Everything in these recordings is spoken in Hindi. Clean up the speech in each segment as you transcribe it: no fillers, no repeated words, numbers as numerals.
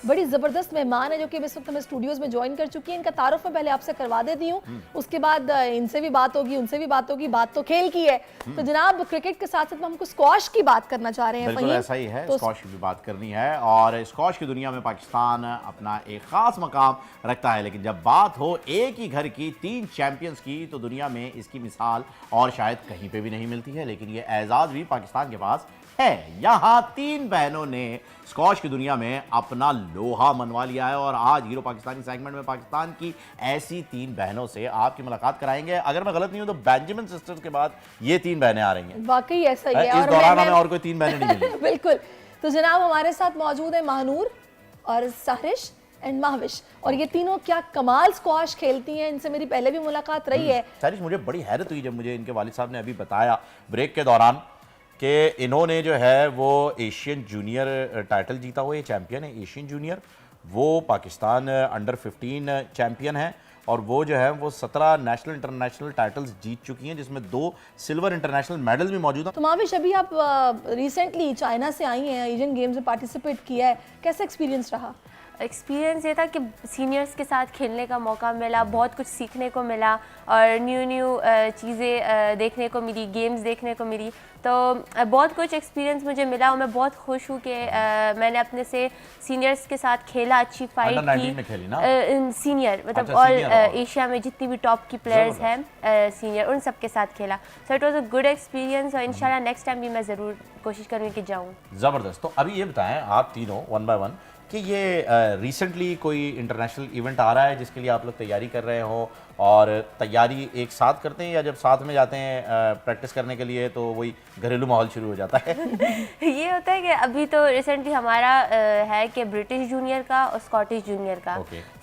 बड़ी ज़बरदस्त मेहमान है जो कि इस वक्त हमें स्टूडियोज़ में ज्वाइन कर चुकी है। इनका तारुफ मैं पहले आपसे करवा देती हूँ, उसके बाद इनसे भी बात होगी, उनसे भी बात होगी। बात तो खेल की है, तो जनाब क्रिकेट के साथ साथ हम हमको स्क्वाश की बात करना चाह रहे हैं। बिल्कुल ऐसा ही है, स्क्वाश की भी बात करनी है और स्क्वाश की दुनिया में पाकिस्तान अपना एक ख़ास मकाम रखता है। लेकिन जब बात हो एक ही घर की 3 चैंपियंस की तो दुनिया में इसकी मिसाल और शायद कहीं पे भी नहीं मिलती है। लेकिन ये एजाज़ भी पाकिस्तान के पास है। यहाँ 3 बहनों ने स्क्वाश की दुनिया में अपना लोहा मनवा लिया है और आज हीरो पाकिस्तानी सेगमेंट में पाकिस्तान की ऐसी 3 बहनों से आपकी मुलाकात कराएंगे। अगर मैं गलत नहीं हूं तो बेंजामिन सिस्टर्स के बाद ये 3 बहनें आ रही हैं। वाकई ऐसा ही है। इस दौरान हमें और कोई 3 बहनें नहीं मिली। बिल्कुल। तो जनाब हमारे साथ मौजूद है महानूर और सहरिश एंड महविश, और ये तीनों क्या कमाल स्क्वाश खेलती हैं। इनसे मेरी पहले भी मुलाकात रही है। सहरिश, मुझे बड़ी हैरत हुई जब मुझे इनके वालिद साहब ने अभी बताया ब्रेक के दौरान कि इन्होंने जो है वो एशियन जूनियर टाइटल जीता हुआ, ये चैंपियन है एशियन जूनियर। वो पाकिस्तान अंडर 15 चैंपियन है और वो जो है वो 17 नेशनल इंटरनेशनल टाइटल्स जीत चुकी हैं, जिसमें 2 सिल्वर इंटरनेशनल मेडल्स भी मौजूद हैं। तो माविश, अभी आप रिसेंटली चाइना से आई हैं, एशियन गेम्स में पार्टिसिपेट किया है, कैसा एक्सपीरियंस रहा? एक्सपीरियंस ये था कि सीनियर्स के साथ खेलने का मौका मिला, बहुत कुछ सीखने को मिला और न्यू चीज़ें देखने को मिली, गेम्स देखने को मिली। तो बहुत कुछ एक्सपीरियंस मुझे मिला और मैं बहुत खुश हूँ कि मैंने अपने से सीनियर्स के साथ खेला, अच्छी फाइट की। में खेली ना? सीनियर मतलब ऑल एशिया में जितनी भी टॉप की प्लेयर्स हैं सीनियर, उन सब के साथ खेला। So it was a good experience और इंशाल्लाह नेक्स्ट टाइम भी मैं ज़रूर कोशिश करूँगी कि जाऊँ। ज़बरदस्त। तो अभी ये बताएं आप तीनों वन बाय वन कि ये रिसेंटली कोई इंटरनेशनल इवेंट आ रहा है जिसके लिए आप लोग तैयारी कर रहे हो, और तैयारी एक साथ करते हैं या जब साथ में जाते हैं प्रैक्टिस करने के लिए तो वही घरेलू माहौल शुरू हो जाता है? ये होता है कि अभी तो रिसेंटली हमारा है कि ब्रिटिश जूनियर का और स्कॉटिश जूनियर का,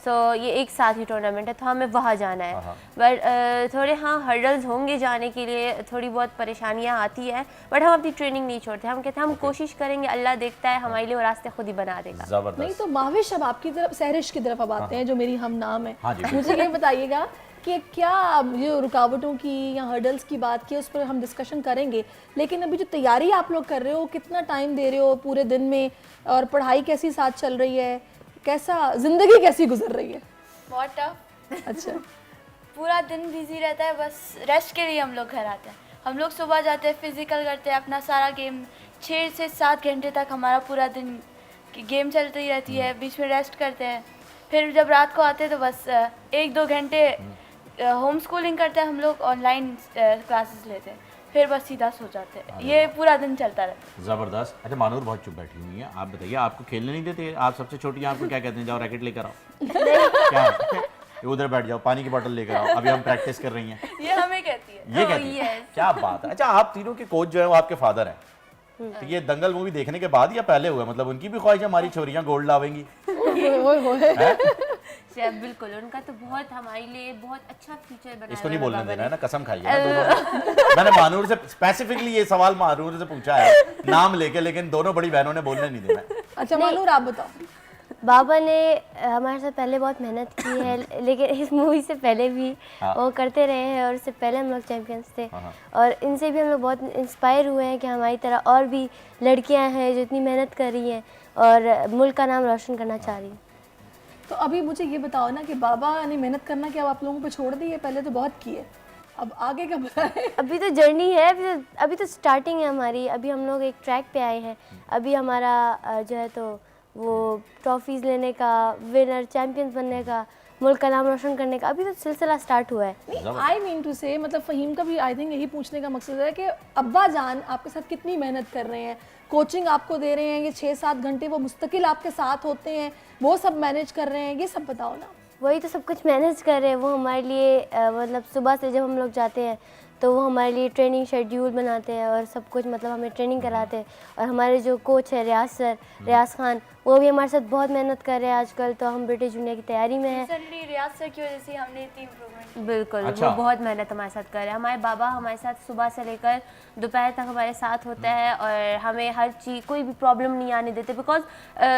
सो ये एक साथ ही टूर्नामेंट है, तो हमें वहाँ जाना है। बट थोड़े हर्डल्स होंगे जाने के लिए, थोड़ी बहुत परेशानियाँ आती है, बट हम अपनी ट्रेनिंग नहीं छोड़ते। हम कहते हैं हम कोशिश करेंगे, अल्लाह देखता है, हमारे लिए वो रास्ते खुद ही बना देगा। नहीं तो महविश, अब आपकी तरफ, सहरिश की तरफ अब आते हैं जो मेरी हम नाम है। मुझे ये बताइएगा कि क्या ये रुकावटों की या हर्डल्स की बात की उस पर हम डिस्कशन करेंगे, लेकिन अभी जो तैयारी आप लोग कर रहे हो, कितना टाइम दे रहे हो पूरे दिन में, और पढ़ाई कैसी साथ चल रही है, कैसा जिंदगी कैसी गुजर रही है? बहुत टफ। अच्छा। पूरा दिन बिजी रहता है, बस रेस्ट के लिए हम लोग घर आते हैं। हम लोग सुबह जाते हैं, फिजिकल करते हैं, अपना सारा गेम 6 से 7 घंटे तक हमारा पूरा दिन गेम चलती रहती है, बीच में रेस्ट करते हैं। फिर जब रात को आते हैं तो बस 1-2 घंटे होम स्कूलिंग करते हैं हम लोग, ऑनलाइन क्लासेस लेते हैं, फिर बस सीधा सो जाते हैं। ये पूरा दिन चलता रहता है। ज़बरदस्त। अच्छा मानूर बहुत चुप बैठी हुई है, आप बताइए आपको खेलने नहीं देते? आप सबसे छोटी हैं, आपको क्या कहते हैं जाओ रैकेट लेकर आओ? क्या उधर बैठ जाओ, पानी की बोतल लेकर आओ, अभी हम प्रैक्टिस कर रही हैं, ये हमें कहती है। ये कहती है? क्या बात है। अच्छा आप तीनों के कोच जो है वो आपके फादर हैं, तो ये दंगल मूवी देखने के बाद या पहले हुआ? मतलब उनकी भी ख्वाहिश है हमारी छोरियां गोल्ड लावेंगी? बिल्कुल, उनका तो बहुत हमारे लिए बहुत अच्छा फ्यूचर बनाया। इसको नहीं बोलने देना है ना, कसम खाइए ना दोनों। मैंने मानूर से स्पेसिफिकली ये सवाल मानूर से पूछा है नाम लेके, लेकिन दोनों बड़ी बहनों ने बोलने नहीं देना। अच्छा मानूर आप बताओ। बाबा ने हमारे साथ पहले बहुत मेहनत की है, लेकिन इस मूवी से पहले भी वो करते रहे हैं और इससे पहले हम लोग चैंपियंस थे, और इनसे भी हम लोग बहुत इंस्पायर हुए हैं कि हमारी तरह और भी लड़कियां हैं जो इतनी मेहनत कर रही हैं और मुल्क का नाम रोशन करना चाह रही हैं। तो अभी मुझे ये बताओ ना कि बाबा ने मेहनत करना क्या आप लोगों पे छोड़ दी है? पहले तो बहुत की है, अब आगे का बताएं। अभी तो जर्नी है, अभी तो स्टार्टिंग है हमारी। अभी हम लोग एक ट्रैक पे आए हैं, अभी हमारा जो है तो वो ट्रॉफीज़ लेने का, विनर चैंपियंस बनने का, मुल्क का नाम रोशन करने का अभी तो सिलसिला स्टार्ट हुआ है। आई मीन टू से, मतलब फ़हीम का भी आई थिंक यही पूछने का मकसद है कि अब्बा जान आपके साथ कितनी मेहनत कर रहे हैं, कोचिंग आपको दे रहे हैं, ये 6-7 घंटे वो मुस्तकिल आपके साथ होते हैं, वो सब मैनेज कर रहे हैं, ये सब बताओ ना। वही तो सब कुछ मैनेज कर रहे हैं वो हमारे लिए। मतलब सुबह से जब हम लोग जाते हैं तो वो हमारे लिए ट्रेनिंग शेड्यूल बनाते हैं और सब कुछ, मतलब हमें ट्रेनिंग कराते हैं। और हमारे जो कोच है रियाज सर, रियाज खान, वो भी हमारे साथ बहुत मेहनत कर रहे हैं आजकल। तो हम ब्रिटिश जूनियर की तैयारी में हैं। रिसेंटली रियाज सर की वजह से हमने इतनी इम्प्रूवमेंट। बिल्कुल। अच्छा। वो बहुत मेहनत हमारे साथ कर रहे हैं। हमारे बाबा हमारे साथ सुबह से लेकर दोपहर तक हमारे साथ होता है और हमें हर चीज़, कोई भी प्रॉब्लम नहीं आने देते, because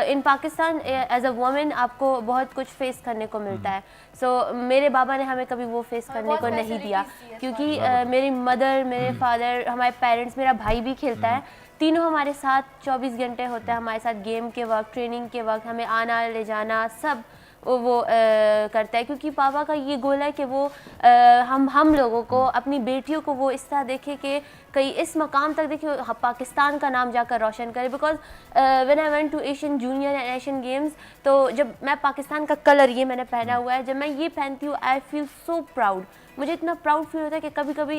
in Pakistan as a women आपको बहुत कुछ फेस करने को मिलता है। सो मेरे बाबा ने हमें कभी वो फेस करने को नहीं दिया, क्योंकि मेरी मदर, मेरे फादर, हमारे पेरेंट्स, मेरा भाई भी खेलता है, तीनों हमारे साथ 24 घंटे होते हैं, हमारे साथ गेम के वक्त, ट्रेनिंग के वक्त, हमें आना ले जाना सब वो करता है, क्योंकि पापा का ये गोल है कि वो हम लोगों को, अपनी बेटियों को वो इस तरह देखे कि कहीं इस मकाम तक देखे, पाकिस्तान का नाम जाकर रोशन करे। Because when I went to Asian junior and Asian games, तो जब मैं पाकिस्तान का कलर ये मैंने पहना हुआ है, जब मैं ये पहनती हूँ आई फील सो प्राउड। मुझे इतना प्राउड फील होता है कि कभी कभी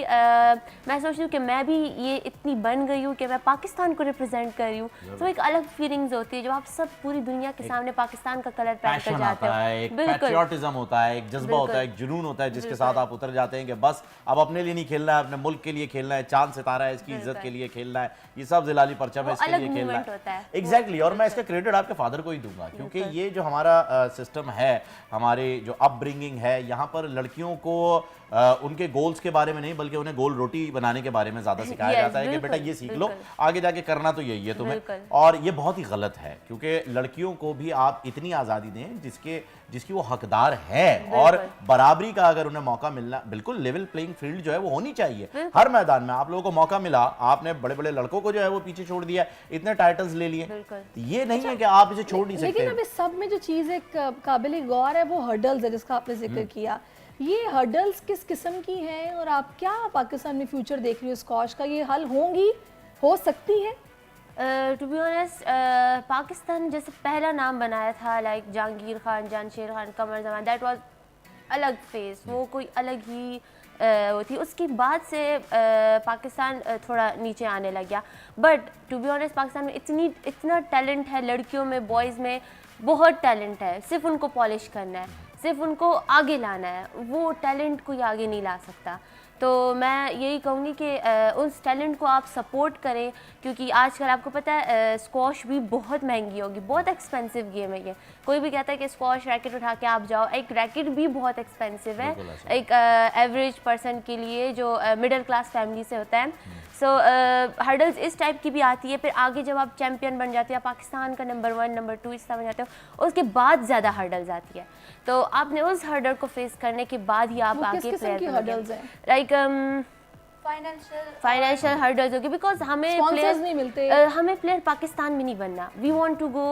मैं सोचती हूँ कि मैं भी ये इतनी बन गई हूँ कि मैं पाकिस्तान को रिप्रेजेंट कर रही हूँ। तो एक अलग फीलिंग्स होती है जब आप सब पूरी दुनिया के सामने पाकिस्तान का कलर पहन कर जाते हो। एक पैट्रियोटिज्म होता है, एक जज्बा होता है, एक जुनून होता है जिसके साथ आप उतर जाते हैं कि बस अब अपने लिए नहीं खेलना है, अपने मुल्क के लिए खेलना है, चांद सितारा है इसकी इज्जत के लिए खेलना है, ये सब जिलाली परचम है इसके लिए खेलना है। एग्जैक्टली। और मैं इसका क्रेडिट आपके फादर को ही दूंगा, क्योंकि ये जो हमारा सिस्टम है, हमारे जो अपब्रिंगिंग है, यहाँ पर लड़कियों को उनके गोल्स के बारे में नहीं बल्कि उन्हें गोल रोटी बनाने के बारे में ज्यादा सिखाया जाता है कि बेटा ये सीख लो, आगे जाके करना तो यही है तुम्हें। और ये बहुत ही गलत है, क्योंकि लड़कियों को भी आप इतनी आज़ादी दें जिसकी वो हकदार है, और बराबरी का अगर उन्हें मौका मिलना, बिल्कुल लेवल प्लेइंग फील्ड जो है वो होनी चाहिए हर मैदान में। आप लोगों को मौका मिला, आपने बड़े बड़े लड़कों को जो है वो पीछे छोड़ दिया, इतने टाइटल्स ले लिए, ये नहीं है कि आप इसे छोड़ नहीं सकते। लेकिन अभी सब में जो चीज़ एक काबिल गौर है वो हर्डल्स है, जिसका आपने जिक्र किया। ये हर्डल्स किस किस्म की हैं और आप क्या पाकिस्तान में फ्यूचर देख रही हो स्क्वॉश का, ये हल होंगी, हो सकती है? टू बी ऑनेस्ट, पाकिस्तान जैसे पहला नाम बनाया था, like Jahangir Khan, Jansher Khan, Qamar Zaman, that was अलग फेस, वो कोई अलग ही वो थी। उसके बाद से पाकिस्तान थोड़ा नीचे आने लग गया। But to be honest, Pakistan में इतना टैलेंट है, लड़कियों में, बॉयज़ में बहुत टैलेंट है, सिर्फ उनको पॉलिश करना है, सिर्फ उनको आगे लाना है, वो टैलेंट कोई आगे नहीं ला सकता। तो मैं यही कहूँगी कि उस टैलेंट को आप सपोर्ट करें, क्योंकि आजकल आपको पता है स्क्वॉश भी बहुत महंगी होगी, बहुत एक्सपेंसिव गेम है ये। कोई भी कहता है कि स्क्वॉश रैकेट उठा के आप जाओ, एक रैकेट भी बहुत एक्सपेंसिव है एक एवरेज पर्सन के लिए जो मिडिल क्लास फैमिली से होता है। सो हर्डल्स इस टाइप की भी आती है, फिर आगे जब आप चैम्पियन बन जाते हैं, पाकिस्तान का नंबर 1, नंबर 2 इस तरह बन जाते हो, उसके बाद ज़्यादा हर्डल्स आती है। तो आपने उस हर्डल को फेस करने के बाद ही आप आगे प्लेयर हर्डल्स हैं? लाइक फाइनेंशियल हर्डल्स होगी, बिकॉज हमें प्लेयर्स नहीं मिलते, हमें प्लेयर पाकिस्तान में नहीं बनना। We want to go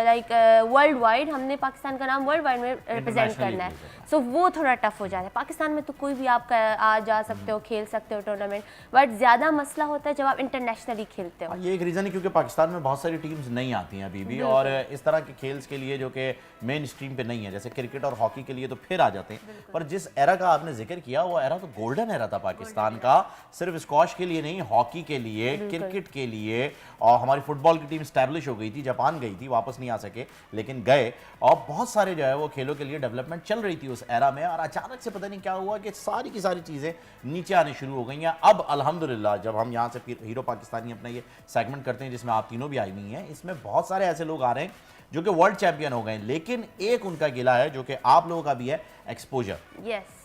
like world wide, हमने पाकिस्तान का नाम वर्ल्ड वाइड में रिप्रेजेंट करना है। सो वो थोड़ा टफ हो जाता है। पाकिस्तान में तो कोई भी आप आ जा सकते हो, खेल सकते हो टूर्नामेंट, बट ज़्यादा मसला होता है जब आप इंटरनेशनली खेलते हो। ये एक रीज़न है क्योंकि पाकिस्तान में बहुत सारी टीम्स नहीं आती हैं अभी भी, और इस तरह के खेल्स के लिए जो कि मेन स्ट्रीम पे नहीं है, जैसे क्रिकेट और हॉकी के लिए तो फिर आ जाते हैं। पर जिस एरा का आपने जिक्र किया, वो एरा तो गोल्डन एरा था पाकिस्तान का, सिर्फ स्क्वॉश के लिए नहीं, हॉकी के लिए, क्रिकेट के लिए। और हमारी फुटबॉल की टीम स्टैब्लिश हो गई थी, जापान गई थी, वापस नहीं आ सके लेकिन गए, और बहुत सारे जो है वो खेलों के लिए डेवलपमेंट चल रही थी उस एरा में। और अचानक से पता नहीं क्या हुआ कि सारी की सारी चीज़ें नीचे आनी शुरू हो गई हैं। अब अल्हम्दुलिल्लाह जब हम यहाँ से हीरो पाकिस्तानी अपना ये सेगमेंट करते हैं जिसमें आप तीनों भी आई हुई हैं, इसमें बहुत सारे ऐसे लोग आ रहे हैं जो कि वर्ल्ड चैंपियन हो गए, लेकिन एक उनका गिला है जो कि आप लोगों का भी है, एक्सपोजर।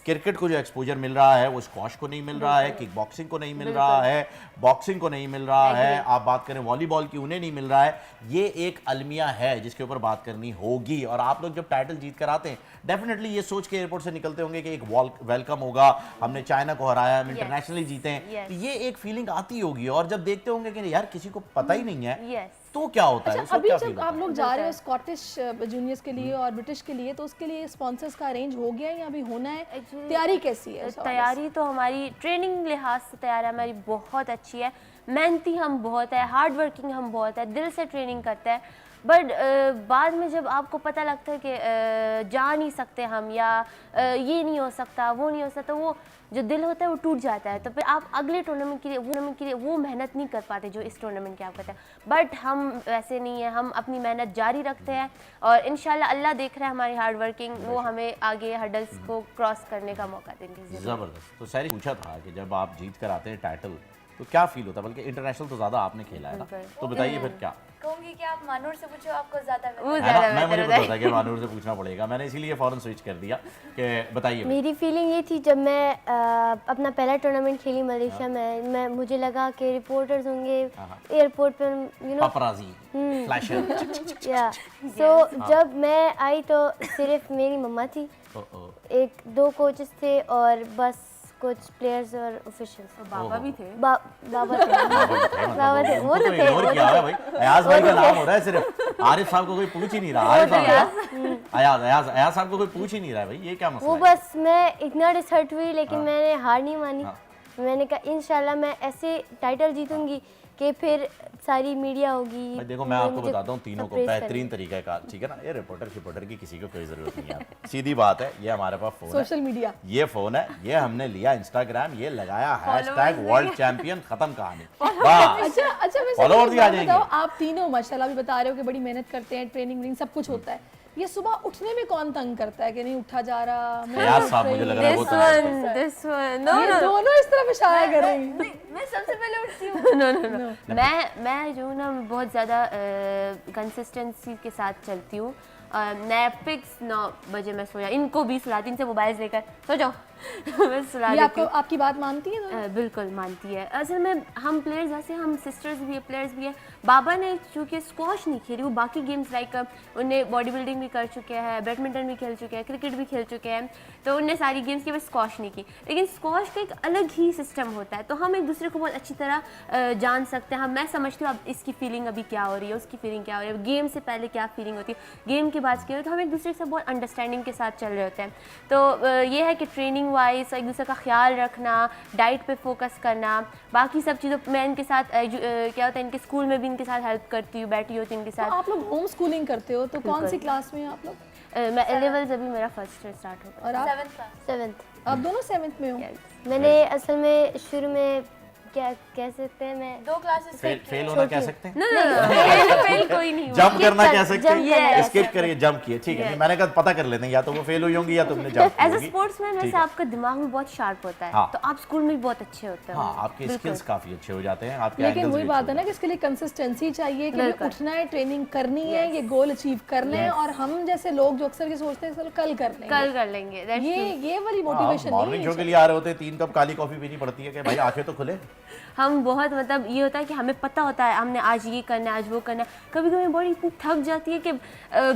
क्रिकेट को जो एक्सपोजर मिल रहा है वो स्क्वॉश को नहीं मिल रहा है, किक बॉक्सिंग को नहीं मिल रहा है, बॉक्सिंग को नहीं मिल रहा है, आप बात करें वॉलीबॉल की, उन्हें नहीं मिल रहा है। ये एक अलमिया है जिसके ऊपर बात करनी होगी। और आप लोग जब टाइटल जीत कर आते हैं, डेफिनेटली ये सोच के एयरपोर्ट से निकलते होंगे कि एक वेलकम होगा, हमने चाइना को हराया, हम इंटरनेशनली जीते हैं, तो ये एक फीलिंग आती होगी। और जब देखते होंगे कि यार किसी को पता ही नहीं है तो क्या होता है। अच्छा, अभी जब आप लोग जा रहे हो स्कॉटिश जूनियर्स के लिए और ब्रिटिश के लिए, तो उसके लिए स्पॉन्सर्स का अरेंज हो गया है या अभी होना है? तैयारी कैसी है? तैयारी तो हमारी ट्रेनिंग लिहाज से तैयारी हमारी बहुत अच्छी है, मेहनती हम बहुत है, हार्ड वर्किंग हम बहुत है, दिल से ट्रेनिंग करते हैं। बट बाद में जब आपको पता लगता है कि जा नहीं सकते हम, या ये नहीं हो सकता, वो नहीं हो सकता, वो जो दिल होता है वो टूट जाता है। तो फिर आप अगले टूर्नामेंट के लिए वो मेहनत नहीं कर पाते जो इस टूर्नामेंट की आप करते हैं। बट हम वैसे नहीं है, हम अपनी मेहनत जारी रखते हैं और इंशाल्लाह अल्लाह देख रहा है हमारी हार्ड वर्किंग, वो हमें आगे हर्डल्स को क्रॉस करने का मौका देंगे। ज़बरदस्त। तो सारी पूछा था कि जब आप जीत कर आते हैं टाइटल तो क्या फील होता है, बल्कि इंटरनेशनल तो ज़्यादा आपने खेला है ना, तो बताइए फिर क्या। कहूंगी कि आप मानूर से पूछो, आपको ज़्यादा मैं मुझे पता था कि मानूर से पूछना पड़ेगा, मैंने इसीलिए फौरन स्विच कर दिया कि बताइए। मेरी फीलिंग ये थी जब मैं अपना पहला टूर्नामेंट खेली मलेशिया में, मुझे लगा कि रिपोर्टर्स होंगे एयरपोर्ट पर, यू नो, पापराज़ी, फ्लैशर, या सो जब मैं आई तो सिर्फ मेरी मम्मा थी, 1-2 कोचेस थे और बस कोच, प्लेयर्स और ऑफिशियल्स। बाबा भी थे। बाबा थे, बाबा थे, वो तो थे। इग्नोर किया है भाई, अयाज भाई का नाम हो रहा है सिर्फ, आरिफ साहब को कोई पूछ ही नहीं रहा। आरिफ साहब, अयाज साहब को कोई पूछ ही नहीं रहा है भाई, ये क्या मसला वो है? बस मैं इतना डिसहर्ट हुई, लेकिन मैंने हार नहीं मानी। मैंने कहा इंशाल्लाह मैं ऐसे टाइटल जीतूंगी कि फिर सारी मीडिया होगी। भाई देखो मैं आपको बताता हूँ तीनों को बेहतरीन तरीका है, ठीक है ना, ये रिपोर्टर की किसी को कोई जरूरत नहीं है। सीधी बात है, ये हमारे पास फोन है, सोशल मीडिया, ये फोन है, ये हमने लिया इंस्टाग्राम, ये लगाया हैशटैग वर्ल्ड चैंपियन, खत्म कहानी बस। अच्छा वैसे फॉलोअर मुझे भी आ बताओ, जाएंगे। आप तीनों माशाल्लाह भी बता रहे हो कि बड़ी मेहनत करते हैं, ट्रेनिंग सब कुछ होता है, ये सुबह उठने में कौन तंग करता है कि नहीं उठा जा रहा? मैं अयाज उठ साहब रही मुझे लग हूँ। रहा है वो तो दिस वन नो ये दोनों इस तरफ इशारा कर रही हैं। मैं सबसे पहले उठती हूँ। नो मैं जो हूँ ना बहुत ज़्यादा कंसिस्टेंसी के साथ चलती हूँ। मैं फिक्स 9 बजे मैं सोया, इनको भी सुलाती, इनसे मोबाइल लेकर सो जाओ मैं सुला ये देती आपको हूँ। आपकी बात मानती है दोनों? बिल्कुल मानती है। असल में हम प्लेयर्स ऐसे, हम सिस्टर्स भी है, प्लेयर्स भी है। बाबा ने चूँकि स्क्वॉश नहीं खेली, वो बाकी गेम्स लाइक उन्हें बॉडी बिल्डिंग भी कर चुके हैं, बैडमिंटन भी खेल चुके हैं, क्रिकेट भी खेल चुके हैं, तो उनने सारी गेम्स की बस स्क्वॉश नहीं की। लेकिन स्क्वॉश का एक अलग ही सिस्टम होता है, तो हम एक दूसरे को बहुत अच्छी तरह जान सकते हैं। मैं समझती हूँ अब इसकी फीलिंग अभी क्या हो रही है, उसकी फीलिंग क्या हो रही है, गेम से पहले क्या फीलिंग होती है, गेम के बाद क्या हो, तो हम एक दूसरे के साथ बहुत अंडरस्टैंडिंग के साथ चल रहे होते हैं। तो ये है कि ट्रेनिंग वाइज एक दूसरे का ख्याल रखना, डाइट पे फोकस करना, बाकी सब चीज़ों मैं इनके साथ क्या होता है, इनके स्कूल में भी इनके साथ हेल्प करती हूँ, बैठी होती हूँ इनके तो साथ। आप लोग होम स्कूलिंग करते हो, तो कौन सी क्लास में हैं आप लोग? मैं A-levels अभी मेरा फर्स्ट स्टार्ट होगा। और आप 7th क्लास। 7th। आप दोनों 7th में हो? मैंने असल में शुरू में क्या कह सकते हैं, मैं 2 क्लासेस फेल होना कह सकते हैं, फेल कोई नहीं हुआ। जंप करना कह सकते jump हैं, करना स्किप करिए, जंप किए, ठीक है। नहीं, मैंने कहा पता कर लेते हैं, या तो वो फेल हुई होंगी या तुमने जंप की एज अ होगी। स्पोर्ट्समैन ठीक वैसे है। आपका दिमाग में बहुत शार्प होता है, हाँ। तो आप स्कूल में भी बहुत अच्छे होते हो। हाँ, आपके स्किल्स काफी अच्छे हो जाते हैं, आपके लेकिन angles वही भी बात अच्छे है ना कि इसके लिए कंसिस्टेंसी चाहिए कि हमें बिल्कुल। उठना है, ट्रेनिंग करनी है, ये गोल अचीव करने हैं, और हम जैसे लोग जो अक्सर ये सोचते हैं चलो कल कर लेंगे, कल कर लेंगे। That's ये वाली हो। मोटिवेशन नहीं मॉर्निंग शो के लिए आ रहे होते हैं, 3 कप काली कॉफी पीनी पड़ती है कि भाई आंखें तो खुले। हम बहुत मतलब ये होता है कि हमें पता होता है हमने आज ये करना है, आज वो करना है। कभी कभी बॉडी इतनी थक जाती है कि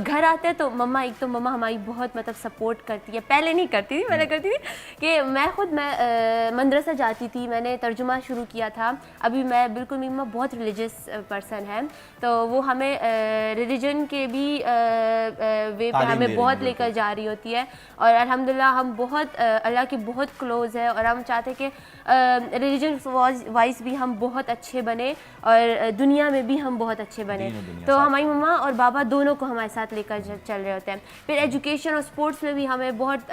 घर आते हैं तो मम्मा, एक तो मम्मा हमारी बहुत मतलब सपोर्ट करती है, पहले नहीं करती थी, पहले करती थी कि मैं मदरसा जाती थी, मैंने तर्जुमा शुरू किया था। अभी मैं बिल्कुल, मेरी मम्मा बहुत रिलीजियस पर्सन है, तो वो हमें रिलीजन के भी वे पे तालीम दे हमें रही बहुत हैं, लेकर जा रही होती है। और अल्हम्दुलिल्लाह हम बहुत अल्लाह के बहुत क्लोज है, और हम चाहते हैं कि रिलीजन वाइज भी हम बहुत अच्छे बने और दुनिया में भी हम बहुत अच्छे बने। दीन और दुनिया तो साथ। हमारी मम्मा और बाबा दोनों को हमारे साथ लेकर चल रहे होते हैं। फिर एजुकेशन और स्पोर्ट्स में भी हमें बहुत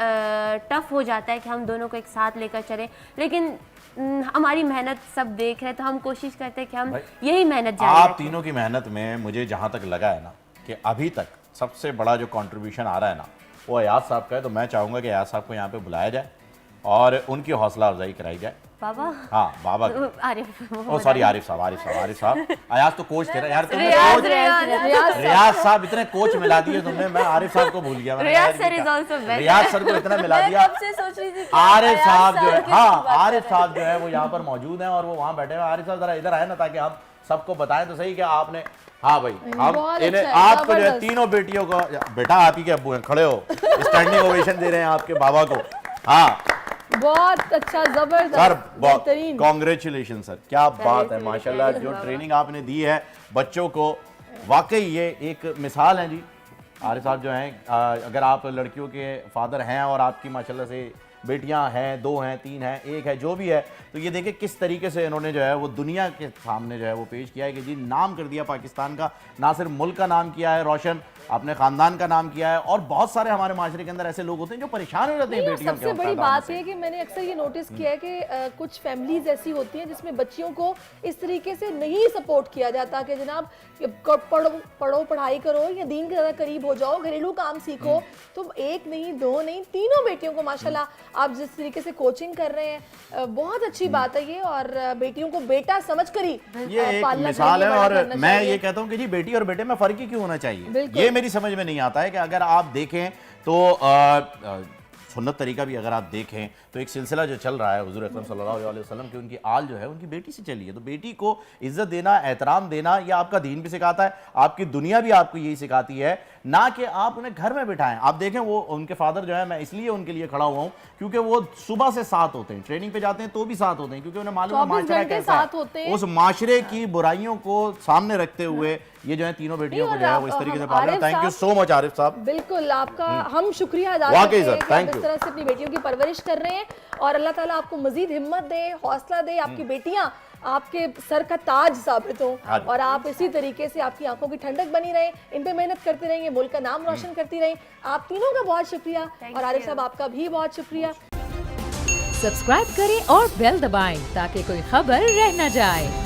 टफ हो जाता है कि हम दोनों को एक साथ लेकर चलें, लेकिन हमारी मेहनत सब देख रहे हैं, तो हम कोशिश करते हैं कि हम यही मेहनत जारी आप रखें। तीनों की मेहनत में मुझे जहां तक लगा है ना कि अभी तक सबसे बड़ा जो कंट्रीब्यूशन आ रहा है ना वो अयाज साहब का है, तो मैं चाहूंगा कि अयाज साहब को यहाँ पे बुलाया जाए और उनकी हौसला अफजाई कराई जाए। बाबा हाँ बाबा आरिफ, ओ सॉरी आरिफ साहब अयाज तो कोच थे ना यार, तुमने रियाज, कोच रियाज, रियाज साहब इतने कोच मिला दिए तुमने, मैं आरिफ साहब को भूल गया। मैंने रियाज कहा, sir is also best। Riyaz sir को इतना मिला मैं दिया। कब से सोच रही थी कि आरिफ अयाज साहब जो है, के हाँ बात आरिफ कर साहब जो है वो यहाँ पर मौजूद हैं और वो वहाँ बैठे हुए। आरिफ साहब जरा इधर आए ना ताकि हम सबको बताएं तो सही कि आपने, हाँ भाई हम बहुत इन्हें अच्छा है, आपको जो है जबरदस्त। तीनों बेटियों को, बेटा आप ही के अब्बू हैं, खड़े हो, स्टैंडिंग ओवेशन दे रहे हैं आपके बाबा को। हाँ बहुत अच्छा, सर जबरदस्त, बेहतरीन। कॉन्ग्रेचुलेशन सर, क्या बात है माशाल्लाह, जो ट्रेनिंग आपने दी है बच्चों को, वाकई ये एक मिसाल है जी। आरिफ साहब जो हैं, अगर आप लड़कियों के फादर हैं और आपकी माशाल्लाह से बेटियां हैं, 2 हैं, 3 हैं, 1 है, जो भी है, तो ये देखिए किस तरीके से इन्होंने जो है वो दुनिया के सामने जो है वो पेश किया है कि जी नाम कर दिया पाकिस्तान का, ना सिर्फ मुल्क का नाम किया है रोशन, अपने खानदान का नाम किया है। और बहुत सारे हमारे माशरे के अंदर ऐसे लोग होते हैं जो परेशान हो जाते हैं बेटियों के सबसे बड़ी पैदा बात होने से। है कि मैंने अक्सर ये नोटिस किया है कि कुछ फैमिलीज ऐसी होती हैं जिसमें बच्चियों को इस तरीके से नहीं सपोर्ट किया जाता कि जनाब ये पढ़ो पढ़ाई करो या दीन के ज़्यादा करीब हो जाओ, घरेलू काम सीखो। तो 1 नहीं 2 नहीं, तीनों बेटियों को माशाल्लाह आप जिस तरीके से कोचिंग कर रहे हैं, बहुत अच्छी बात है ये। और बेटियों को बेटा समझ कर ही ये एक पालना मिसाल चाहिए, है। बड़ा और करना मैं चाहिए। ये कहता हूँ कि जी बेटी और बेटे में फर्क ही क्यों होना चाहिए, बिल्कुल। ये मेरी समझ में नहीं आता है कि अगर आप देखें तो सुन्नत तरीका भी अगर आप देखें तो एक सिलसिला जो चल रहा है हुजूर अकरम सल्लल्लाहु अलैहि वसल्लम की, उनकी आल जो है उनकी बेटी से चली है। तो बेटी को इज्जत देना, एहतराम देना, ये आपका दीन भी सिखाता है, आपकी दुनिया भी आपको यही सिखाती है ना कि आप उन्हें घर में बिठाएं। आप देखें वो उनके फादर जो है, मैं इसलिए उनके लिए खड़ा हुआ हूँ क्योंकि वो सुबह से साथ होते हैं, ट्रेनिंग पे जाते हैं तो भी साथ होते हैं, क्योंकि उन्हें मालूम है माशरा कैसा है। उस माशरे की बुराइयों को सामने रखते हुए ये जो है तीनों बेटियों को जो है वो इस तरीके से पाल रहे हैं। Thank you so much Arif साहब। बिल्कुल, आपका हम शुक्रिया अदा वाकई करते हैं सर, कि आप थैंक इस यू। तरह से अपनी बेटियों की परवरिश कर रहे हैं और अल्लाह ताला आपको मजीद हिम्मत दे, हौसला दे, आपकी बेटियां आपके सर का ताज साबित हो और आप इसी तरीके से आपकी आंखों की ठंडक बनी रहे, इन पे मेहनत करती रहेंगे, मुल्क का नाम रोशन करती रहें। आप तीनों का बहुत शुक्रिया और आरिफ साहब आपका भी बहुत शुक्रिया। सब्सक्राइब करें और बेल दबाएं ताकि कोई खबर रह न जाए।